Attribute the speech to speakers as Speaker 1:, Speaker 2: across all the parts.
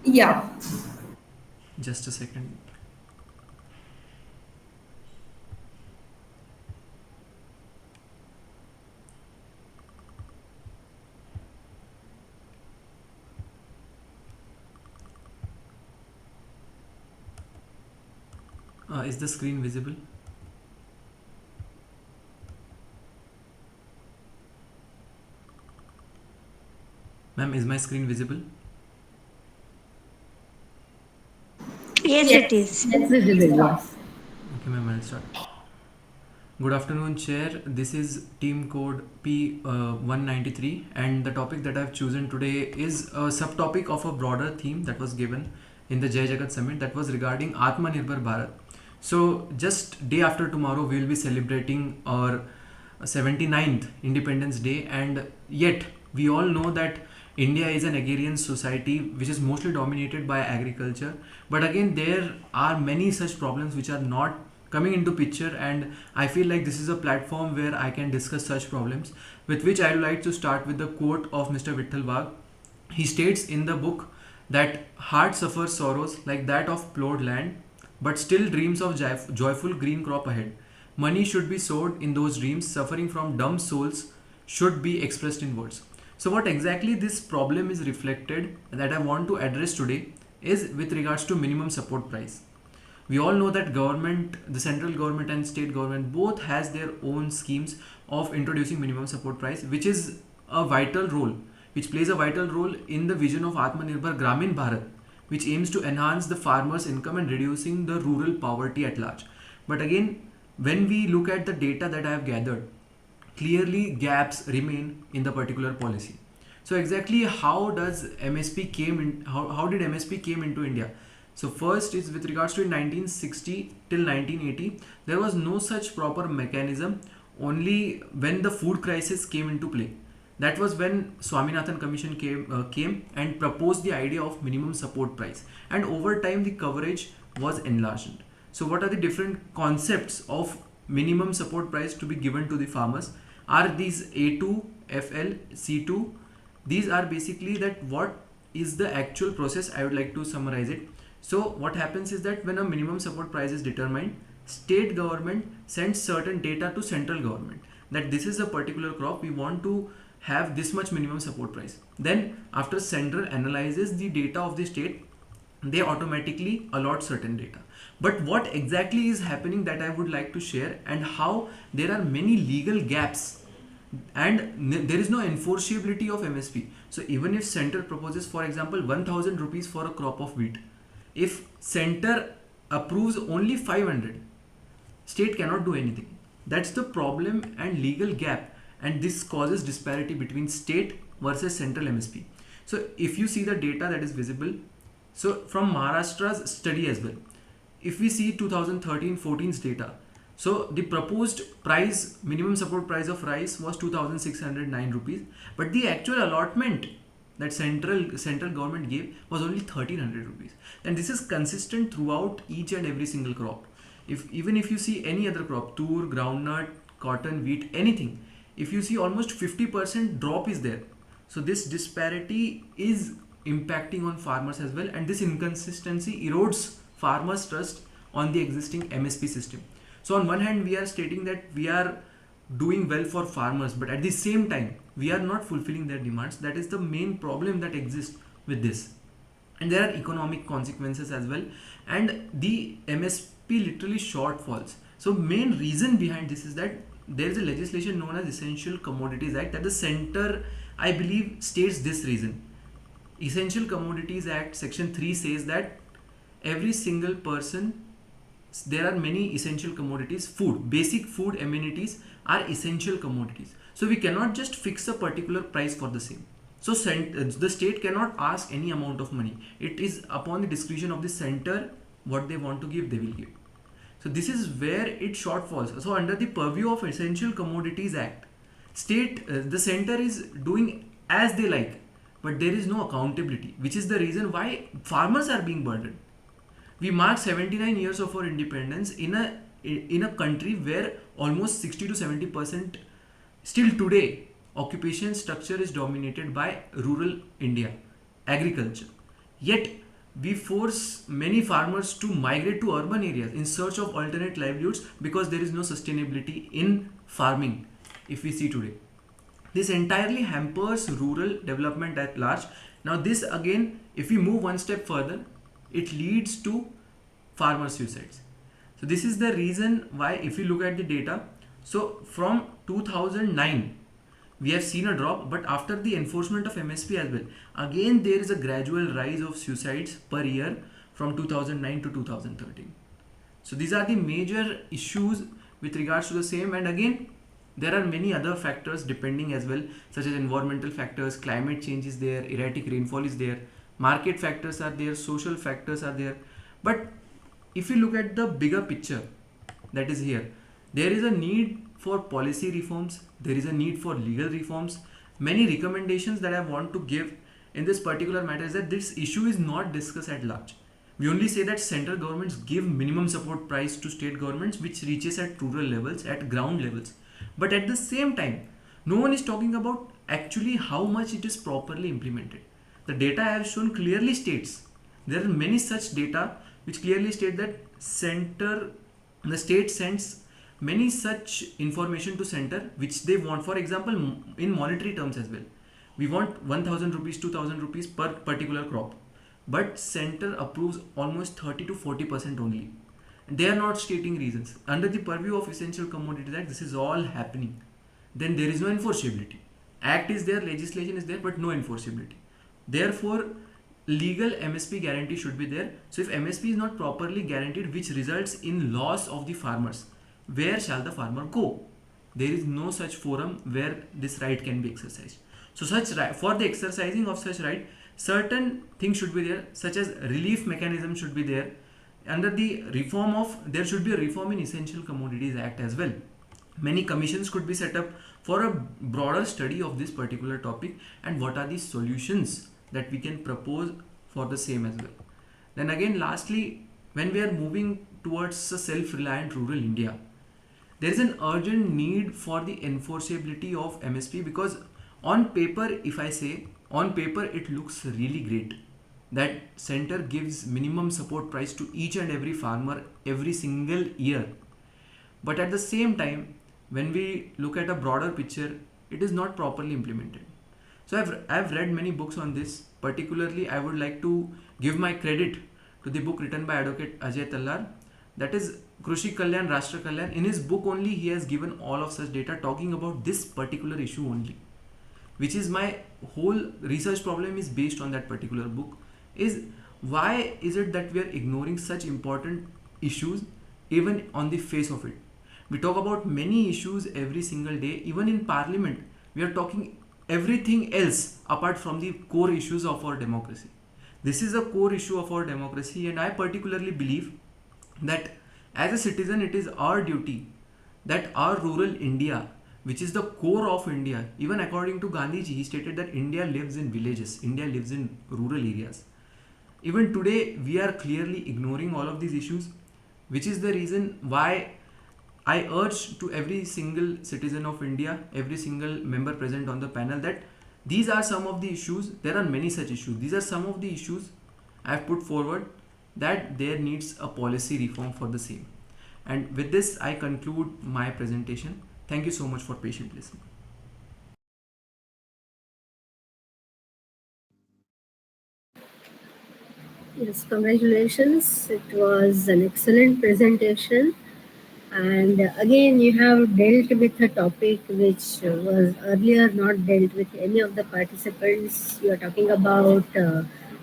Speaker 1: Yeah.
Speaker 2: Just a second. Is the screen visible? Ma'am, is my screen visible?
Speaker 3: Yes, it
Speaker 1: Yes.
Speaker 3: is.
Speaker 1: It's visible. Yes.
Speaker 2: Okay, ma'am, I'll start. Good afternoon, Chair. This is team code P193, and the topic that I've chosen today is a subtopic of a broader theme that was given in the JAGAT summit, that was regarding Atmanirbhar Bharat. So, just day after tomorrow, we will be celebrating our 79th Independence Day, and yet we all know that India is an agrarian society which is mostly dominated by agriculture. But again, there are many such problems which are not coming into picture, and I feel like this is a platform where I can discuss such problems, with which I would like to start with the quote of Mr. Vittal Wagh. He states in the book that heart suffers sorrows like that of plowed land, but still dreams of joyful green crop ahead. Money should be sowed in those dreams, suffering from dumb souls should be expressed in words. So, what exactly this problem is reflected that I want to address today is with regards to minimum support price. We all know that government, the central government and state government, both has their own schemes of introducing minimum support price, which is a vital role, which plays a vital role in the vision of Atmanirbhar Gramin Bharat, which aims to enhance the farmer's income and reducing the rural poverty at large. But again, when we look at the data that I have gathered, clearly gaps remain in the particular policy. So exactly how does MSP came in, how did MSP came into India? So first is with regards to in 1960 till 1980, there was no such proper mechanism. Only when the food crisis came into play, that was when Swaminathan Commission came and proposed the idea of minimum support price, and over time the coverage was enlarged. So what are the different concepts of minimum support price to be given to the farmers? Are these A2, FL, C2? These are basically that what is the actual process. I would like to summarize it. So what happens is that when a minimum support price is determined, state government sends certain data to central government that this is a particular crop, we want to have this much minimum support price. Then after central analyzes the data of the state, they automatically allot certain data. But what exactly is happening, that I would like to share, and how there are many legal gaps and there is no enforceability of MSP. So even if center proposes, for example, 1000 rupees for a crop of wheat, if center approves only 500, state cannot do anything. That's the problem and legal gap, and this causes disparity between state versus central MSP. So if you see the data that is visible, so from Maharashtra's study as well, if we see 2013-14's data, so the proposed price, minimum support price of rice was 2609 rupees, but the actual allotment that central government gave was only 1300 rupees. And this is consistent throughout each and every single crop. If even if you see any other crop, tur, groundnut, cotton, wheat, anything, if you see almost 50% drop is there. So this disparity is impacting on farmers as well, and this inconsistency erodes farmers' trust on the existing MSP system. So on one hand, we are stating that we are doing well for farmers, but at the same time, we are not fulfilling their demands. That is the main problem that exists with this. And there are economic consequences as well, and the MSP literally shortfalls. So main reason behind this is that there is a legislation known as Essential Commodities Act that the center, I believe, states this reason. Essential Commodities Act section 3 says that every single person, there are many essential commodities, food, basic food amenities are essential commodities, so we cannot just fix a particular price for the same. So the state cannot ask any amount of money, it is upon the discretion of the center, what they want to give they will give. So this is where it shortfalls. So under the purview of Essential Commodities Act, the center is doing as they like, but there is no accountability, which is the reason why farmers are being burdened. We mark 79 years of our independence in a country where almost 60 to 70% still today occupation structure is dominated by rural India, agriculture. Yet we force many farmers to migrate to urban areas in search of alternate livelihoods because there is no sustainability in farming. If we see today, this entirely hampers rural development at large. Now, this again, if we move one step further, it leads to farmer suicides. So, this is the reason why, if you look at the data, so from 2009, we have seen a drop, but after the enforcement of MSP as well, again there is a gradual rise of suicides per year from 2009 to 2013. So these are the major issues with regards to the same. And again, there are many other factors depending as well, such as environmental factors, climate change is there, erratic rainfall is there, market factors are there, social factors are there. But if you look at the bigger picture that is here, there is a need for policy reforms, there is a need for legal reforms. Many recommendations that I want to give in this particular matter is that this issue is not discussed at large. We only say that central governments give minimum support price to state governments, which reaches at rural levels, at ground levels. But at the same time, no one is talking about actually how much it is properly implemented. The data I have shown clearly states, there are many such data which clearly state that the state sends many such information to center which they want. For example, in monetary terms as well, we want 1000 rupees, 2000 rupees per particular crop, but center approves almost 30 to 40% only. They are not stating reasons. Under the purview of Essential Commodities Act, this is all happening. Then there is no enforceability. Act is there, legislation is there, but no enforceability. Therefore, legal MSP guarantee should be there. So if MSP is not properly guaranteed, which results in loss of the farmers, where shall the farmer go? There is no such forum where this right can be exercised. So such right, for the exercising of such right, certain things should be there, such as relief mechanism should be there. Under the reform of, there should be a reform in Essential Commodities Act as well. Many commissions could be set up for a broader study of this particular topic and what are the solutions that we can propose for the same as well. Then again, lastly, when we are moving towards a self-reliant rural India, there is an urgent need for the enforceability of MSP, because on paper, if I say on paper, it looks really great that center gives minimum support price to each and every farmer every single year. But at the same time, when we look at a broader picture, it is not properly implemented. So I've read many books on this. Particularly, I would like to give my credit to the book written by Advocate Ajay Tallar, that is Krushi Kalyan, Rashtra Kalyan. In his book only, he has given all of such data talking about this particular issue only, which is my whole research problem is based on that particular book. Is why is it that we are ignoring such important issues even on the face of it? We talk about many issues every single day. Even in parliament, we are talking everything else apart from the core issues of our democracy. This is a core issue of our democracy, and I particularly believe that as a citizen, it is our duty that our rural India, which is the core of India, even according to Gandhiji, he stated that India lives in villages, India lives in rural areas. Even today, we are clearly ignoring all of these issues, which is the reason why I urge to every single citizen of India, every single member present on the panel, that these are some of the issues. There are many such issues. These are some of the issues I have put forward, that there needs a policy reform for the same. And with this, I conclude my presentation. Thank you so much for patient listening.
Speaker 3: Yes, congratulations. It was an excellent presentation. And again, you have dealt with a topic which was earlier not dealt with any of the participants. You are talking about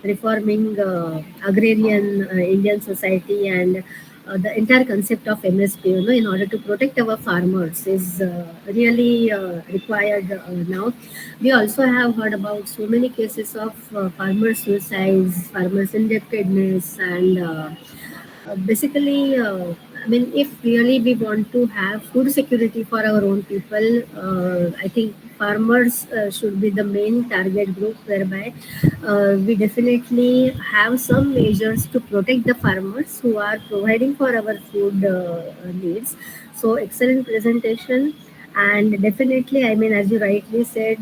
Speaker 3: reforming agrarian Indian society, and the entire concept of MSP, in order to protect our farmers is really required now. We also have heard about so many cases of farmer suicides, farmers indebtedness, and basically, I mean, if really we want to have food security for our own people, I think farmers should be the main target group, whereby we definitely have some measures to protect the farmers who are providing for our food needs. So, excellent presentation. And definitely, I mean, as you rightly said,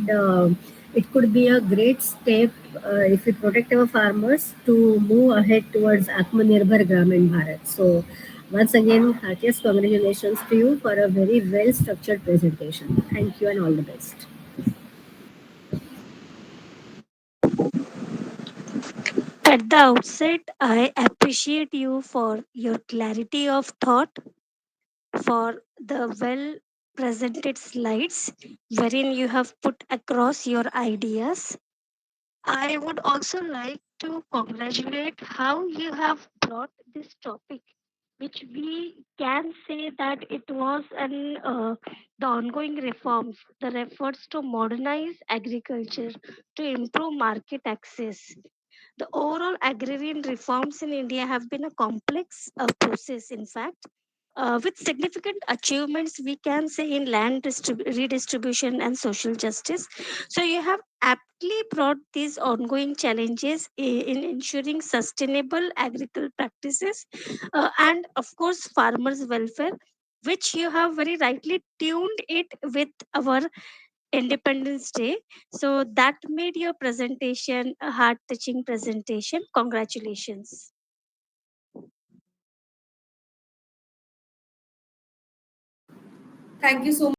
Speaker 3: it could be a great step if we protect our farmers to move ahead towards Atmanirbhar Gramin Bharat. So, once again, heartiest congratulations to you for a very well structured presentation. Thank you and all the best.
Speaker 1: At the outset, I appreciate you for your clarity of thought, for the well presented slides wherein you have put across your ideas. I would also like to congratulate how you have brought this topic, which we can say that it was the ongoing reforms, the efforts to modernize agriculture, to improve market access. The overall agrarian reforms in India have been a complex process, in fact, with significant achievements, we can say, in redistribution and social justice. So, you have aptly brought these ongoing challenges in ensuring sustainable agricultural practices and, of course, farmers' welfare, which you have very rightly tuned it with our Independence Day. So that made your presentation a heart touching presentation. Congratulations.
Speaker 4: Thank you so